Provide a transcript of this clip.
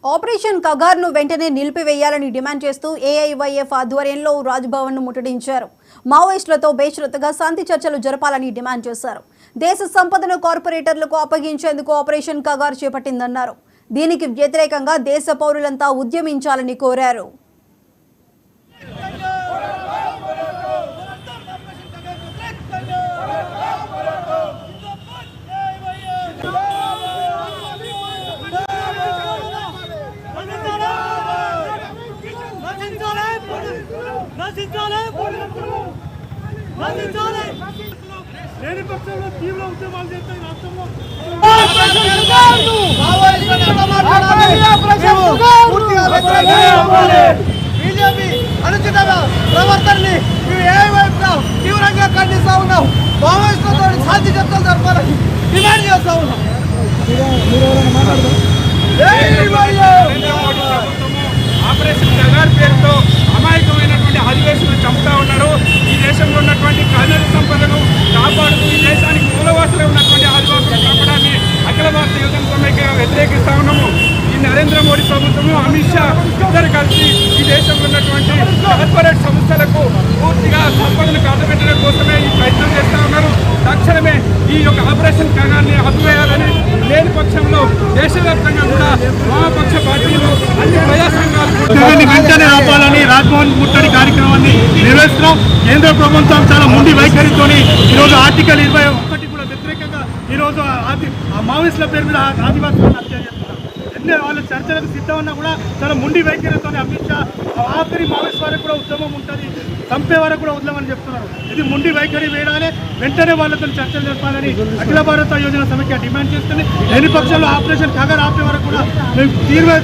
Operation కగార్ను వెంటనే నిలిపివేయాలని demand చేస్తూ AIYF ఆధ్వర్యంలో రాజ్భవన్ను ముట్టడించారు. మావోయిస్టులతో బేషరతుగా శాంతి చర్చలు జరపాలని డిమాండ్ చేశారు. దేశ సంపదను కార్పొరేటర్లకు అప్పగించేందుకు ఆపరేషన్ కగార్ చేపట్టిందన్నారు. దీనికి వ్యతిరేకంగా దేశ పౌరులంతా ఉద్యమించాలని కోరారు. లేని పక్షంలో తీవ్ర ఉద్యమాలు చేస్తాయి రాష్ట్రంలో. బీజేపీ అనుచిత ప్రవర్తనని తీవ్రంగా ఖండిస్తా ఉన్నాం. మావోయిస్టులతో శాంతి చర్చలు జరపాలని డిమాండ్ చేస్తా ఉన్నాం. ఆపరేషన్ కగార్ పేరుతో అమాయకమైనటువంటి ఆదివాసులు చంపుతా ఉన్నారు. ఈ దేశంలో ఉన్నటువంటి ఖనిజ సంపదను కాపాడుతూ ఈ దేశానికి మూలవాసులు ఉన్నటువంటి ఆదివాసులు చంపడాన్ని అఖిల భారత యువజన సమైక్యంగా వ్యతిరేకిస్తా ఉన్నాము. ఈ నరేంద్ర మోడీ ప్రభుత్వము, అమిత్ షా ఇద్దరు కలిసి ఈ దేశంలో ఉన్నటువంటి కార్పొరేట్ సంస్థలకు పూర్తిగా సంపదను కాటపెట్టడం కోసమే ఈ ప్రయత్నం చేస్తా ఉన్నారు. తక్షణమే ఈ యొక్క ఆపరేషన్ కగార్ని ఆపివేయాలని, లేని పక్షంలో దేశవ్యాప్తంగా కూడా వామపక్ష పార్టీలు అన్ని ప్రజా సంఘాలు వెంటనే ఆపాలని రాజ్భవన్ ముట్టడి కార్యక్రమాన్ని నిర్వహిస్తున్నాం. కేంద్ర ప్రభుత్వం చాలా మొండి వైఖరితో ఈరోజు ఆర్టికల్ 21 కూడా వ్యతిరేకంగా ఈరోజు మావోయిస్టుల పేరు మీద ఆదివాసులను హత్య చేస్తున్నారు. ఎన్ని వాళ్ళు చర్చలకు సిద్ధమన్నా కూడా చాలా మొండి వైఖరితో అమిత్ షా ఆఖరి మావోయిస్ట్ వరకు కూడా ఉద్యమం ఉంటుంది, చంపే వరకు కూడా ఉద్యమని చెప్తున్నారు. ఇది మొండి వైఖరి వేయాలి, వెంటనే వాళ్ళతో చర్చలు జరపాలని అఖిల భారత యోజన సమైక్య డిమాండ్ చేస్తుంది. లేని పక్షంలో ఆపరేషన్ కగార్ ఆపే వరకు కూడా మేము తీవ్ర